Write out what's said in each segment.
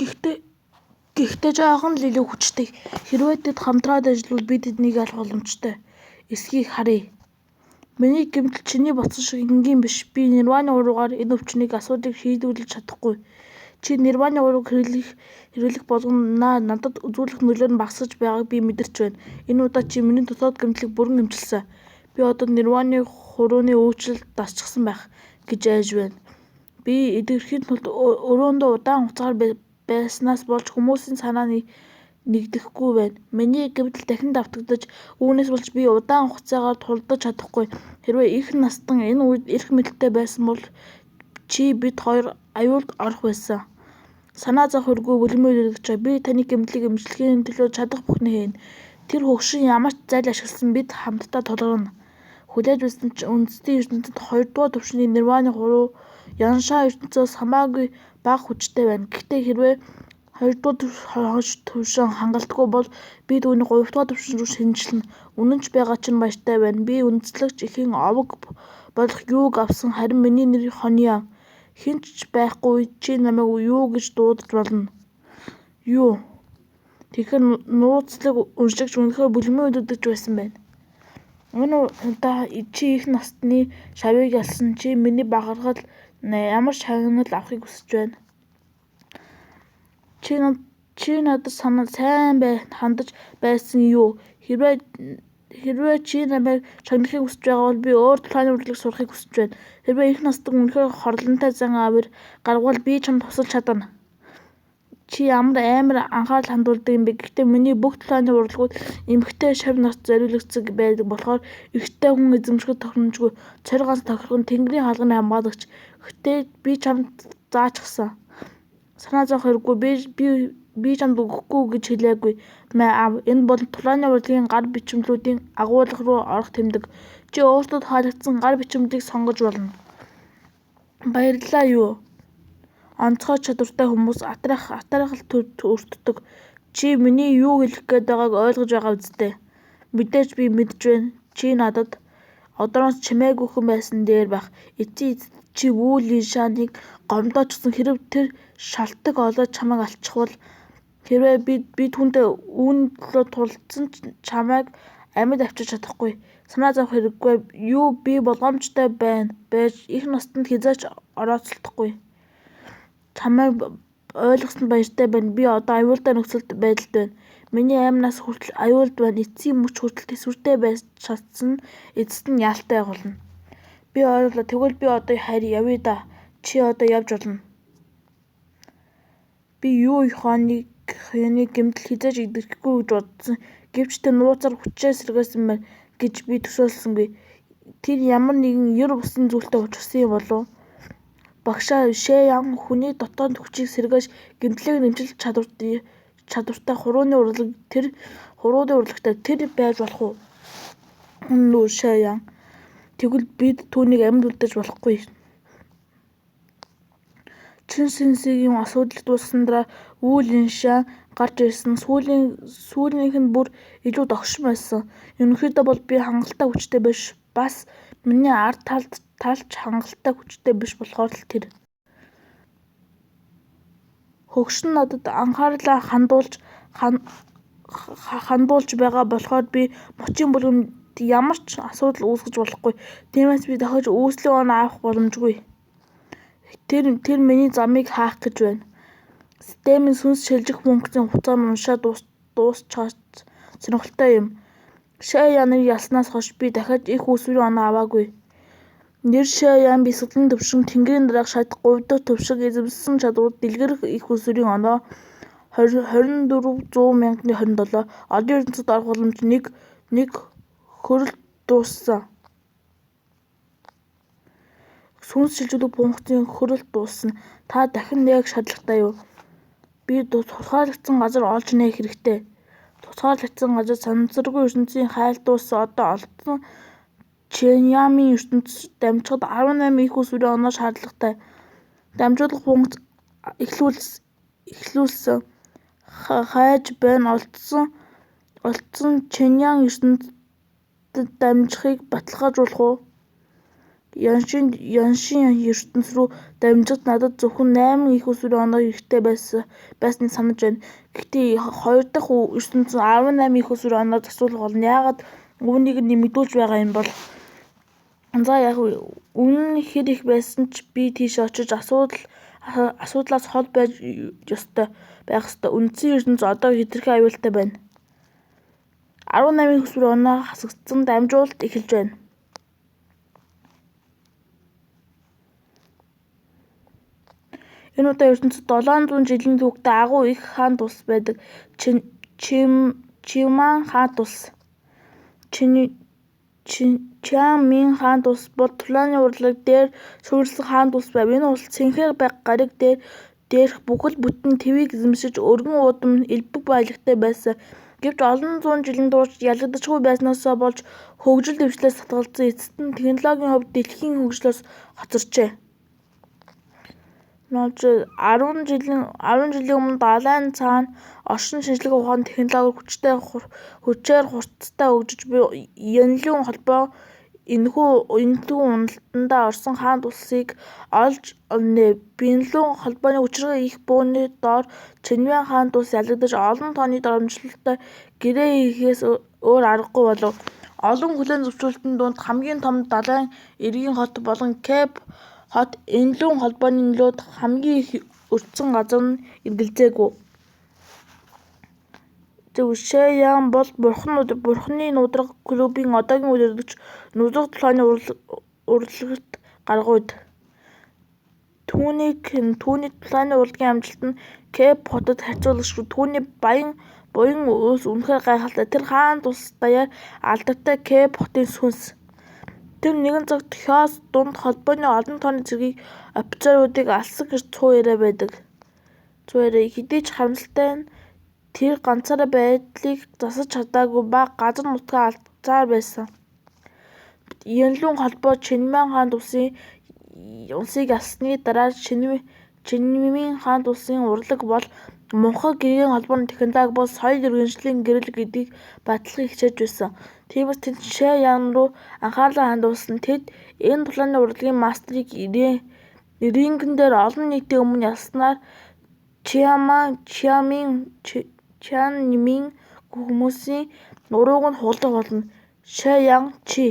Гэхдээ жаахан л илүү хүчтэй. Хэрвээ тэд хамтраад ажиллавал би тэднийг алах боломжтой. Эсхийг харъя. Миний гэмтэл чиний бодсон шиг энгийн биш. Би Нирваны уруугаар энэ өвчнийг асуудлыг шийдвэрлэж чадахгүй. Чи Нирваны урууг хэрэглэх болгоноо надад үзүүлэх нөлөө нь багасгаж байгааг би мэдэрч байна. Энэ удаа чи миний дотоод гэмтлийг бүрэн эмчилсэн. Би одоо Нирваны хурууны үйлчлэлд дасчихсан байх гэж айж байна. Би эдгэрхийн тулд өрөөндөө удаан хугацаагаар байснаас болж хүмүүсийн санаа нэгдэхгүй байна. Миний гэмтэл дахин давтагдаж, үүнээс болж би удаан хугацаагаар тулдаж чадахгүй. Хэрвээ их настан энэ үед эрх мэдэлтэй байсан бол чи бид хоёр аюулд орох байсан. Санаа зовох хэрэггүй бүлэмээ өгч би таны гэмтлийг эмчлэхийн төлөө чадах бүхнээ хийнэ. Тэр хөгшин ямар ч зайл ашигласан бид хамтдаа тулгарна. Хүлээж байсан ч үндэстэн ертөнцид 2 дугаар түвшний Нирваны хуруу яншаа ертөнцөөс хамаагүй бага хүчтэй байна. Гэхдээ хэрвээ 2 дугаар түвшин хангалтгүй бол би түүнийг 3 дугаар түвшин рүү шинжилнэ. Үнэн ч байгаа чинь баяртай байна. Би үндэслэгч эхийн овог болох юуг авсан харин миний нэр Хонио. Хинч байхгүй чи намайг юу гэж дуудаж болно. Юу? Тэгэхээр нууцлаг уншигч үнэхээр бүлмээ өдөгдөж байсан байна. Энэ удаа чи их насны шавыг ялсан. Чи миний багаргал ямар шагнал авахыг хүсэж байна. Чи надад сайн хандаж байсан юу? Хэрвээ чи намайг шагнахыг хүсэж байгаа бол би өөр толгойн урлагийг сурахыг хүсэж байна. Хэрвээ их настан үнэхээр хорлонтой зан авир гаргавал би чамд тусалж чадна. Чи амар анхаарал хандуулдаг юм бэ. Гэхдээ миний бүх толгойн урлагууд эмэгтэй шав нарт зориулагдсан байдаг болохоор эрэгтэй хүн эзэмших тохиромжгүй. Цорь ганц тохирох нь Тэнгэрийн хаалганы хамгаалагч. Гэхдээ би чамд заачсан. Санаа зовох хэрэггүй. Би чамд өгөхгүй гэж хэлээгүй. Энэ бол толгойн урлагийн гар бичмлүүдийн агуулга руу орох тэмдэг. Чи өөртөө таалагдсан гар бичмлийг сонгож болно. Баярлалаа юу? Онцгой чадвартай хүмүүс атаархалт өртдөг. Чи миний юу хэлэх гээд байгааг ойлгож байгаа үсттэй. Мэдээж би мэдж байна. Чи надад одороос чимээгүйхэн байсан дээр байх. Эцсийн эцэд чи Вүү Линшаныг гомдоочсон. Хэрэв тэр шалтаг олоод чамайг алчихвал хэрвээ би түүнтэй үүний төлөө тулдсан ч чамайг амьд авчиж чадахгүй. Санаа зовох хэрэггүй. Юу би болгоомжтой байж их настанд хязгаарч орооцолдохгүй. Чамайг ойлгосон баяртай байна. Би одоо аюултай нөхцөл байдалд байна. Миний амь нас хүртэл аюулд байна. Эцсийн мөч хүртэл тэсвэртэй байж чадсан нь эцэст нь яалтай болно. Би ойлголоо. Тэгвэл би одоо явъя да. Чи одоо явж болно. Би юу Хоны гэмтэл хизээж эдгэхгүй гэж бодсон. Гэвч тэр нууцаар хүчээ сэргээсэн байна гэж би төсөөлсөнгүй. Тэр ямар нэгэн ер бусын зүйлтэй учирсан юм болов. Багшаа Шэян хүний дотоод хүчийг сэргээж гэмтлийг нэмжих чадвартай хурууны урлаг тэр хурууны урлагтай тэр байж болох уу? Үнэн үү Шэян? Тэгвэл бид түүнийг амьд үлдээж болохгүй. Чин Сэнсигийн асуудал дууссан дараа Вүү Линшан гарч ирсэн. Сүүлийнх нь бүр илүү догшин байсан. Ерөнхийдөө бол би хангалттай хүчтэй биш. Бас миний ард талч хангалттай хүчтэй биш болохоор л тэр. Хөгшин надад анхаарлаа хандуулж байгаа болохоор би мөчийн бүлгэмд ямар ч асуудал үүсгэж болохгүй. Тиймээс би дахиж үүслийн оноо авах боломжгүй. Тэр миний замыг хаах гэж байна. Системийн сүнс шилжих функцийн хугацаа нь уншаад дуусчихад сонирхолтой юм. Шэяныг ялснаас хойш би дахиад их үүсвэрийн оноо аваагүй. Нэр Шэян бясалгалын төвшин Тэнгэрийн дараах шат 3 дахь төвшин эзэмшсэн чадвар дэлгэрэх их үүсвэрийн оноо 24,100,027 одон ертөнцид орох боломж 1 хөрөлт дууссан. Сүнс шилжүүлэх функцийн хөрөлт дууссан. Та дахин нээх шаардлагатай юу? Би тусгаарлагдсан газар олж нээх хэрэгтэй. Тусгаарлагдсан газар санамсаргүй ертөнцийн хайл дууссан. Одоо олдсон Чэньямийн ертөнцид дамжихад 18 их үүсвэрийн оноо шаардлагатай. Дамжуулах функц эхлүүлсэн. Хайж байна. Олдсон Чэньян ертөнцид дамжихыг баталгаажуулах уу? Яншин ертөнц рүү дамжихад надад зөвхөн 8 их усүрийн оноо хэрэгтэй байсныг санаж байна. Гэхдээ 2 дахь ертөнцийн 18 их усүрийн оноор засуулах болно. Яагаад үүнийг нэмэгдүүлж байгаа юм бол? За яг үнэн нь хэр их байсан ч би тийш очиж асуудлаас хол байх ёстой. Үндсэн ертөнц одоо хэтэрхий аюултай байна. 18 их усүрийн оноо хасагдсан дамжуулалт эхэлж байна. Энэ удаа ертөнцид 700 жилийн түүхтэй агуу их хаант улс байдаг. Чиман хаант улс. Чиамин хаант улс бол тулааны урлаг дээр суурилсан хаант улс байв. Энэ улс цэнхэр байх гариг дээрх бүхэл бүтэн твийг эзэмшиж өргөн уудам элбэг баялагтай байсан. Гэвч олон зуун жилийн турш ялагдчихгүй байснаасаа болж хөгжил дэвшлээс татгалзсан. Эцэст нь технологийн хувьд дэлхийн хөгжлөөс хоцорчээ. 10 жилийн өмнө далайн цаана оршин шинжлэх ухааны технологи хүчээр хурцтай хөгжиж буй янлын холбоо энэхүү уналтандаа орсон хаант улсыг олж олнэ. Бинлун холбооны хүчирхэг их бууны доор Чинвэн хаант улс ялагдаж олон тооны доромжлолтой гэрээ хийхээс өөр аргагүй болов. Олон хүлээн зөвшөөрлтийн дунд хамгийн том далайн эргийн хот болон Кейп хот Энлүн холбооны нөлөөд хамгийн их өртсөн газар нь эргэлзээгүй. Шэян бол бурхны нудраг клубын одоогийн удирдагч нудраг толгойн урлагт гаргуйд. Түүний толгойн урлагийн амжилт нь Кейп хотод харьцуулашгүй. Түүний буян өөс үнэхээр гайхалтай. Тэр хаант улс даяар алдартай Кейп хотын сүнс. Тэр нэгэн цагт Хёс дунд холбооны олон тооны цэргийн офицеруудыг алсан гэж цуу яриа байдаг. Хэдий ч харамсалтай нь тэр ганцаараа байдлыг засаж чадаагүй ба газар нутгаа алдсаар байсан. Янлун холбоо Чинвэн хаант улсыг алсны дараа Чинвэн хаант улсын урлаг бол мунхаг гэргийн холбооны технологи бол соёл иргэншлийн гэрэл гэдгийг батлахыг хичээж байсан. Тиймээс тэд Шэян руу анхаарлаа хандуулсан. Тэд энэ тулааны урлагийн мастерыг рингэн дээр олон нийтийн өмнө ялснаар Чианмин хүмүүсийн урууг нь хугалах болно. Шэян чи.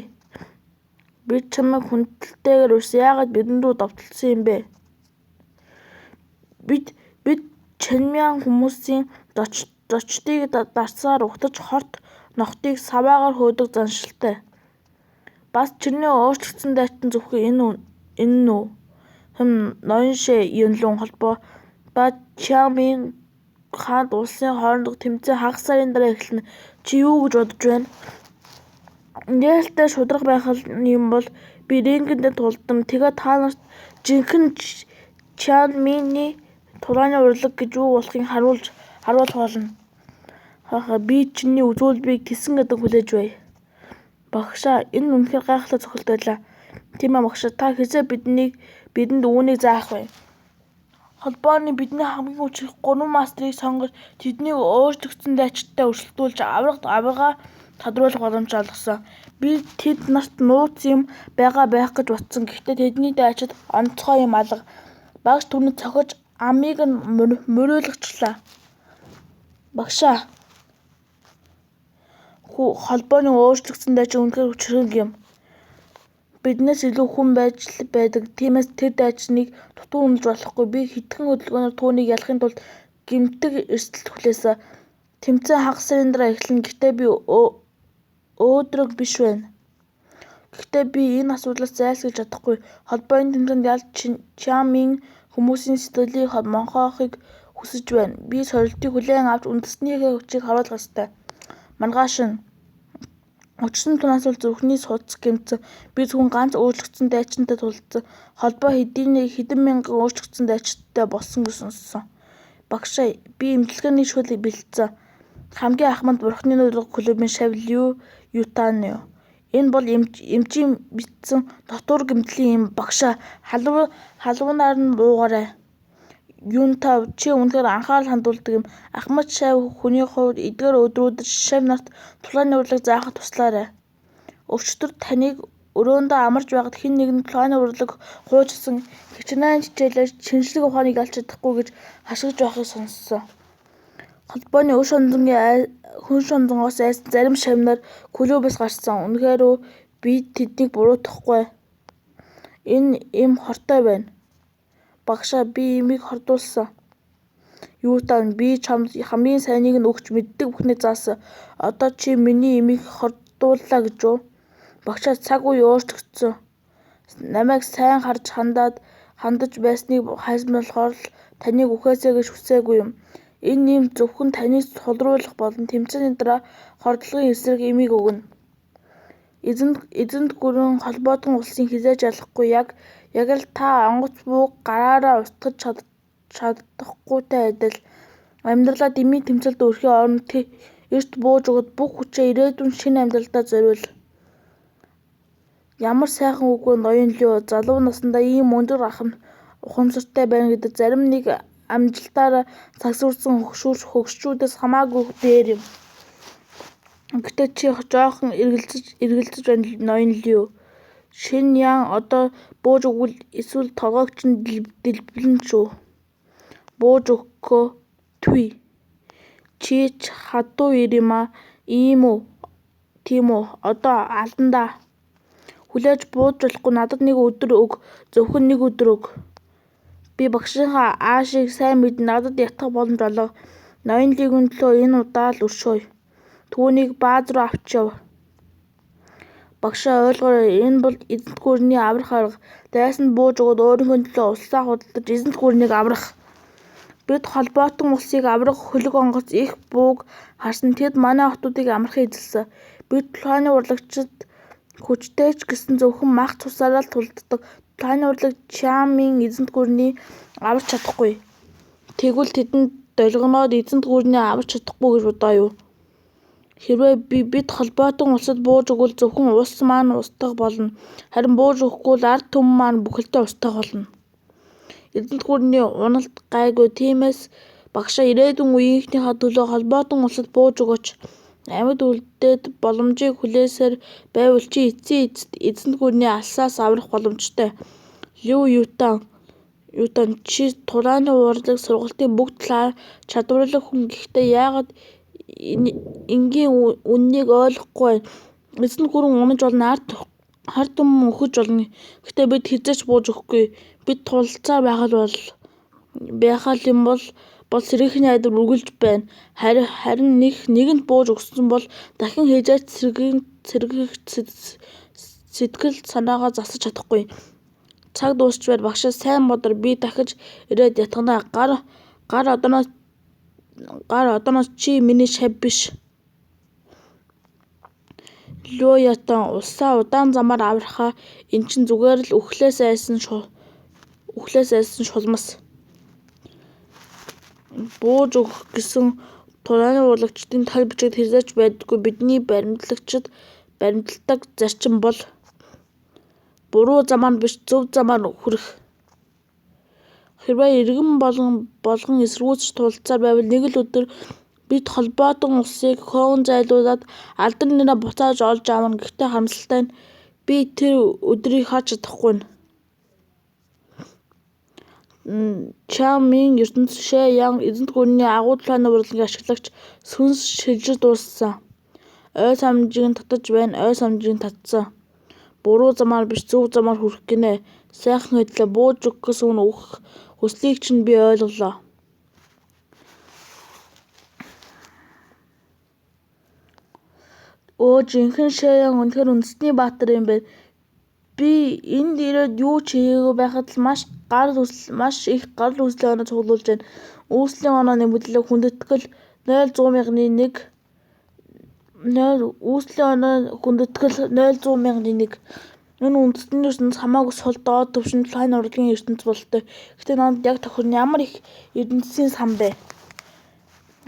Бид чамайг хүндэлтэйгээр урьсан. Яагаад бидэнд рүү довтолсон юм бэ? Бид Чинвэн хүмүүсийн зочдыг дарсаар угтаж хорт нохтыг саваагаар хөөдөг заншилтай. Бас чиний өөрчлөгдсөн дайчин зөвхөн энэ нь үү? Ноёншэ Янлун холбоо ба Чиамин хаант улсын хоорондох тэмцээн хагас сарын дараа эхэлнэ. Чи юу гэж бодож байна? Нээлттэй шударга байх юм бол би рингэн дээр тулдам. Тэгээд та нарт жинхэнэ Чианминий тулааны урлаг гэж юу болохыг харуулах болно. Би чиний үзүүлбэрийг тэсэн гэдэг хүлээж бай. Багшаа, энэ үнэхээр гайхалтай цохилт байлаа. Тийм ээ багшаа, та хэзээ бидэнд үүнийг заах вэ? Холбооны бидний хамгийн хүчрэх 3 мастерыг сонгож тэднийг өөрчлөгдсөн дайчидтай өрсөлдүүлж авиргаа тодруулах боломж олгосон. Би тэд нарт нууц юм байх гэж бодсон. Гэхдээ тэдний дайчид онцгой юм алга. Багш түүнийг цохиж амийг нь мөрөөлгөчлөө. Багшаа, холбооны өөрчлөгдсөн дайчин үнэхээр хүчрхэг юм. Биднээс илүү хүн байдаг. Тиймээс тэр дайчныг дутуу үнэлж болохгүй. Би хэдхэн хөдөлгөөнөөр түүнийг ялахын тулд гэмтэг эрсдэлт хүлээсэн. Тэмцээн хагас сарын дараа эхэлнэ. Гэхдээ би өөдрөг биш байна. Гэхдээ би энэ асуудлаас зайлсхийж чадахгүй. Холбооны тэмцээнд ялж Чиамин хүмүүсийн сэтгэлийг монхоохыг хүсэж байна. Би сорилтыг хүлээн авч үндэснийхээ хүчийг харуулах ёстой. Маргааш нь өчсөн тунаас бол зүрхний судас гэмтсэн. Би зөвхөн ганц өөрчлөгдсөн дайчинтай тулдсан. Холбоо хэдэн мянган өөрчлөгдсөн дайчидтай болсон гэж сонссон. Багшаа, би эмчилгээний шүлэг бэлдсэн. Хамгийн ахмад бурхны нудраг клубын шав Ютан юу? Энэ бол эмчийн бичсэн дотуур гэмтлийн юм. Багшаа, халуунаар нь буугаарай. Юнтав, чи үнэхээр анхаарал хандуулдаг юм. Ахмад шав хүний хувьд эдгээр өдрүүдэд шав нарт тулааны урлаг заахад туслаарай. Өчтөр таныг өрөөндөө амарч байгаад хэн нэгэн планы урлаг хуучилсан хичнээн хичээлээ шинжлэх ухааныг алж чадахгүй гэж хашгирч байхыг сонссон. Холбооны хүн шонзонгоос айсан зарим шавнаар клубээс гарсан. Үнэхээр би тэднийг буруутгахгүй. Энэ им хортой байна. Багшаа би имийг хордуулсан. Юу таав би чамд хамгийн сайныг нь өгч мэддэг бүхнээ заасан. Одоо чи миний имийг хордууллаа гэж үү? Багшаа цаг үе өөрчлөгдсөн. Намайг сайн харж хандаж байсныг хайсан болохоор л таныг үхээсэй гэж хүсээгүй юм. Энэ им зөвхөн таныг сулруулах болон тэмцээний дараа хордлогын эсрэг имийг өгнө. Эзэнт гүрэн холбоотон улсын хизээж ялахгүй яг л та онгоц бууг гараараа устгаж чадахгүйтэй адил. Амьдралаа дэмий тэмцэлд өрхийн оронд эрт бууж өгöd бүх хүчээ ирээдүйн шинэ амьдралдаа зориул. Ямар сайхан үг вэ ноён Лиу. Залуу насндаа ийм өндөр ухамсартай байна гэдэг зарим нэг амжилтаараа сагсуурсан хөгшчүүдээс хамаагүй дээр юм. Гэхдээ чи жоохон эргэлзэж байна ноён Лиу. Шинэ ян одоо бууж өгвөл эсвэл толгойг чинь дэлбэлнэ шүү. Бууж өгөхгүй. Түй. Чи ч хадуу ир юм аа. Ийм үү? Тийм үү? Одоо алдандаа. Хүлээж бууж болохгүй надад нэг өдөр өг. Зөвхөн нэг өдөр өг. Би багшийнхаа аашийг сайн мэднэ. Надад ятгах боломж олго. Ноён Лиугийн төлөө энэ удаа л өршөөе. Түүнийг бааз руу авч яв. Багшаа ойлгоорой. Энэ бол эзэнт гүрний аврах арга. Дайсанд бууж өгöd өөрийнхөө төлөө улсаа худалдаж эзэнт гүрнийг аврах. Бид холбоотон улсыг аврах хөлөг онгоц их бууг харсан тэд манай хотуудыг амархан эзэлсэн. Бид планы урлагчид хүчтэй ч гэсэн зөвхөн мах цусаараа л тулддаг. Планы урлаг Чамын эзэнт гүрний аварч чадахгүй. Тэгвэл тэдэнд долгиноод эзэнт гүрний аварч чадахгүй гэж бодоо юу? Хэрвээ бид холбоотон улсад бууж өгвөл зөвхөн улс маань устгах болно. Харин бууж өгөхгүй л ард түмэн маань бүхэлдээ устгах болно. Эзэнт гүрний уналт гайгүй. Тиймээс багшаа ирээдүйн үеийнхнийхээ төлөө холбоотон улсад бууж өгөөч. Амьд үлдээд боломжийг хүлээсээр байвал чи эзэнт гүрний алсаас аврах боломжтой. Лиу Ютан чи тулааны урлаг сургалтын бүгд чадварлаг хүн. Гэхдээ яагаад энгийн үннийг ойлгохгүй байна? Эзэнт гүрэн унаж болно. Ард түмэн өхөж болно. Гэхдээ бид хизээч бууж өгөхгүй. Бид тулалцаа байх юм бол сэргийхний айдар үргэлж байна. Харин нэгэнд бууж өгсөн бол дахин хизээч сэргийх сэтгэл санаагаа засаж чадахгүй. Цаг дуусч байна. Багшаа сайн бодор. Би дахиж ирээд ятгана. Гар одооноос чи миний шав биш. Лиу Ятан улсаа удаан замаар аврахаа эн чинь зүгээр л үхлээс айсан шулмас. Бууж өгөх гэсэн тулааны урлагчдын тал бичигт хязгаарч байдаггүй. Бидний баримталдаг зарчим бол буруу замаар биш зөв замаар хүрэх. Хэрвээ иргэн болгон эсэргүүцэж тулалцаар байвал нэг л өдөр бид холбоотон улсыг хөөн зайлуулад алдар нэрээ буцааж олж аавна. Гэхдээ харамсалтай нь би тэр өдрийг харж чадахгүй нь. Чамын ертөнц Шэ Ян эзэнт гүрний агуу планы урлагийг ашиглагч сүнс шилжиж дууссан. Ой самжийг нь татаж байна. Ой самжийг нь татсан. Буруу замаар биш зөв замаар хүрэх гинэ. Сайхан хэллээ. Бууж өгөх гэсэн хүслийг чинь би ойлголоо. Жинхэнэ Шэ Ян үнэхээр үндэстний баатар юм байна. Би энд ирээд юу ч хийгээгүй байхад л маш их гал үүслийн оноо цуглуулж байна. Үүслийн оноо нэмэгдлээ хүндэтгэл 0,100,000 Энэ үндэстний ертөнц хамаагүй сул доод түвшин планы урлагийн ертөнц бололтой. Гэхдээ надад яг тохирно. Ямар их ертөнцийн сан бэ?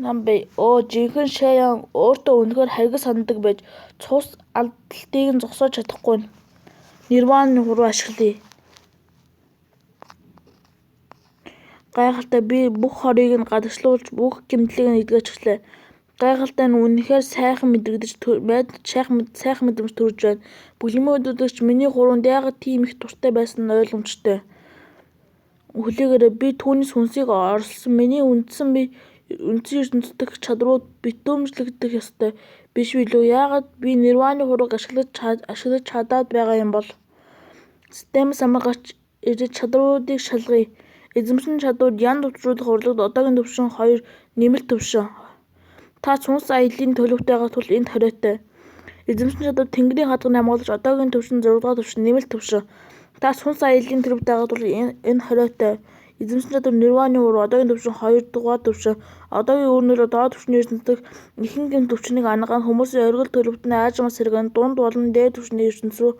Жинхэнэ Шэ Ян өөртөө үнэхээр харгас сандаг байж цус алдалтыг нь зогсоож чадахгүй нь. Нирваны хуруу ашиглая. Гайхалтай би бүх хорийг нь гадагшлуулж бүх гэмтлийг нь эдгэж эхлэе. Гайхалтай нь үнэхээр сайхан мэдрэмж төрж байна. Бүлэмийн өдөртөгч миний хуруунд яагаад тийм их дуртай байсан нь ойлгомжтой. Хүлээгээрэй, би түүний сүнсийг орлсон. Миний үндсэн ертөнцийн дэх чадрууд битүүмжлэгдэх ёстой биш билүү? Яагаад би нирваны хурууг ашиглаж чадаад байгаа юм бол? Системээс хамаарч ирж чадруудыг шалгая. Эзэмшин чадвар ян төвчрүүлэх урлагт одоогийн төвшин 2 нэмэлт төвшин. Та цүнс аяллаа төлөвтэйгээ тул энд хориотой. Эзэмшин чадвар тэнгэрийн хадгалыг хамгаалж одоогийн төвшин 6 дугаар төвшин нэмэлт төвшин. Та цүнс аяллаа төлөвтэйгээ тул энэ хориотой. Эзэмшин чадвар нирваны хуруу одоогийн төвшин 2 дугаар төвшин. Одоогийн өөрнөлөө доод төвшний ертөнцийн ихэнх гэм төвчнийг ангаан хүмүүсийн оргил төлөвтний аажмаас сэргэн дунд болон дээд төвшний ертөнц рүү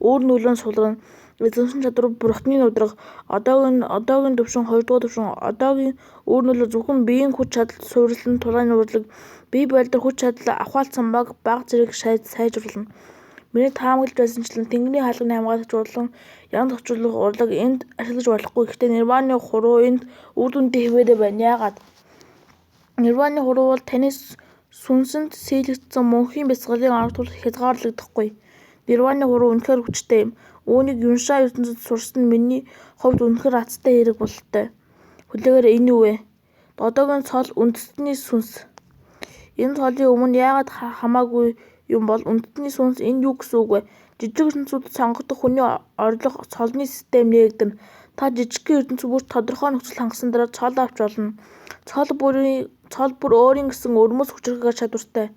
өөр нөлөөнд сулгана. Эзэмшин чадвар бурхны нудраг одоогийн төвшин 2 дугаар төвшин. Одоогийн өөрнөлөө зөвхөн биеийн хүч чадал суурилсан тулааны урлаг бие байлдар хүч чадал авахаалцсан бага зэрэг сайжруулна. Миний таамаглаж байсанчлан тэнгэрийн хаалганы хамгаалагч болон ян төвчрүүлэх урлаг энд ашиглаж болохгүй. Гэхдээ нирваны хуруу энд үр дүнтэй хэвээрээ байна. Яагаад? Нирваны хуруу бол таны сүнсэнд сийлэгдсэн мөнхийн бясалгалын арга тул хязгаарлагдахгүй. Нирваны хуруу үнэхээр хүчтэй юм. Үүнийг Юншаа ертөнцид сурсан миний хувьд үнэхээр азтай хэрэг бололтой. Хүлээгээрэй, энэ юу вэ? Одоогийн цол үндэстний сүнс. Энэ цолын өмнө яагаад хамаагүй юм бол үндэстний сүнс энэ юу гэсэн үг вэ? Жижиг ертөнцүүдэд сонгогдох хүний орлого цолны систем нээгдэнэ. Та жижигхэн ертөнцийн бүр тодорхой нөхцөл хангасан дараа цол авч болно. Цол бүр өөрийн гэсэн өрмөс хүчрхэг чадвартай.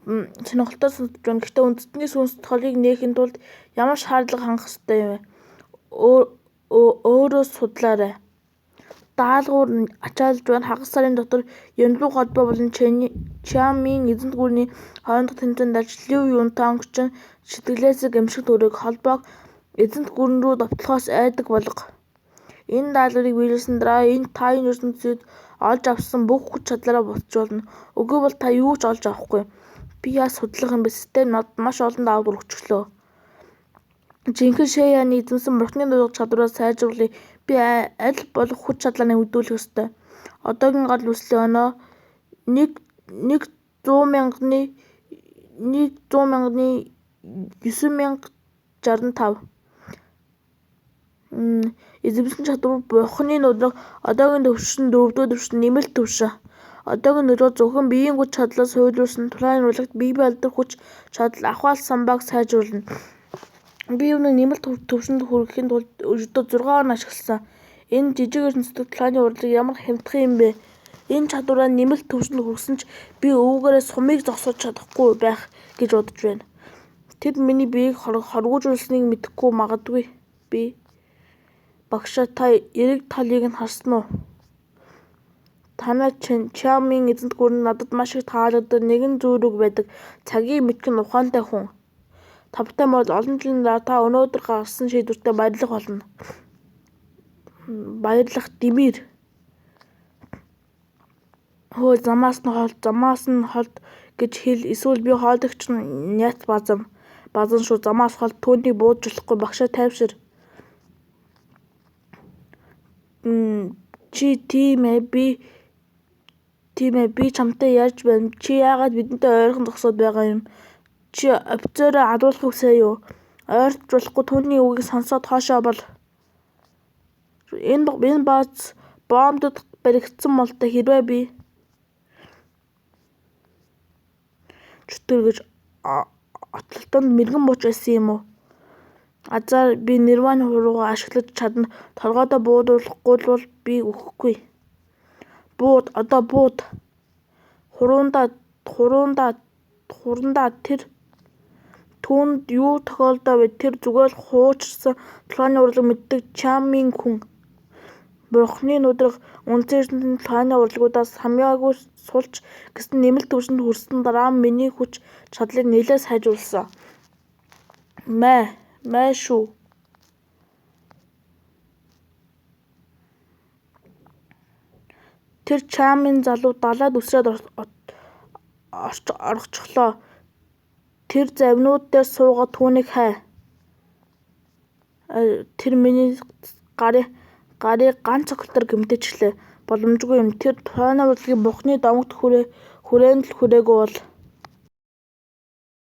Сонирхолтой сонсож байна. Гэхдээ үндэстний сүнс цолыг нээхийн тулд ямар шаардлага хангах ёстой юм бэ? Өөрөө судлаарай. Даалгавар ачаалж байна. Хагас сарын дотор Янлуу холбоо болон Чиамийн эзэнт гүрний хоорондох тэмцээнд алж Лив Юнтангчин сэтгэлээсээ гэмшигт өрөөг холбоог эзэнт гүрэн рүү довтлохоос айдаг болго. Энэ даалгаврыг биелүүлсэн дараа та энэ ертөнцид олж авсан бүх хүч чадлаараа буцаж болно. Үгүй бол та юу ч олж авахгүй. Би яаж судлах юм бэ? Систем надад маш олон даалгавар өгчлөө. Жинхэнэ Шэяаны эзэмсэн бурхны нудраг чадвараа сайжруулъя. Би аль болох хүч чадлаа нэмэгдүүлэх ёстой. Одоогийн гал үслийн оноо 100,000-ны 9,065. Эзэмшин чадвар бурхны нудраг одоогийн төвшин 4 дугаар төвшин нэмэлт төвшин. Одоогийн нудраг зөвхөн биеийн хүч чадлаа суйлуулсан тулааны урлагт бие байлдар хүч чадал авахаалцсан баг сайжруулна. Би үүнийг нэмэлт төвшөнд хүрэхийн тулд өдөртөө 6 хоног ашигласан. Энэ жижиг ертөнцийн тулааны урлаг ямар хямдхан юм бэ? Энэ чадвараа нэмэлт төвшөнд хүргэсэн ч би өвгөрөө сумыг зогсоож чадахгүй байх гэж бодож байна. Тэд миний биеийг хоргоожуулсныг мэдэхгүй магадгүй. Би багшаа, та эрэг талыг нь харсан уу? Танай Чиамийн эзэнт гүрэн надад маш их таалагддаг нэгэн зүүрэг байдаг. Цагийг мэдгэн ухаантай хүн. Тавтай морил олон жилийн дараа та өнөөдөр гаргасан шийдвэртээ баярлах болно. Баярлах Димир. Хөө замаас нь холд гэж хэл. Эсвэл би хоолойгч Няц базан шүү. Замаас холд түүнийг буудж болохгүй. Багшаа тайвшир. Чи тийм ээ, би чамтай ярьж байна. Чи яагаад бидэнтэй ойрхон зогсоод байгаа юм? Чи офицероо алуулахыг хүсээ юу? Ойртож болохгүй. Түүний үгийг сонсоод хоошоо бол. Энэ бааз бомбдод баригдсан молтой. Хэрвээ би чөтгөр гэж отлолтонд мэргэн бууч байсан юм уу? Азар би нирваны хуруугаа ашиглаж чадна. Торгоодоо буудуулахгүй бол би өгөхгүй. Бууд, одоо бууд. Хурандаа тэр түүнд юу тохиолдоо вэ? Тэр зүгээр л хуучирсан тулааны урлаг мэддэг Чиамийн хүн. Бурхны нудраг үндсэн ертөнцийн тулааны урлагуудаас хамаагүй сулж гэсэн нэмэлт төвшөнд хүрсэн дараа миний хүч чадлыг нэлээд сайжруулсан. Май шүү. Тэр Чиамийн залуу далайд үсрээд орчихлоо. Тэр завинууд дээр суугаад түүнийг хай. Тэр миний гарыг ганц цогтор гэмтээчлээ. Боломжгүй юм. Тэр тулааны урлагийн бурхны домогт хүрээ хүрээнд л хүрээгүй бол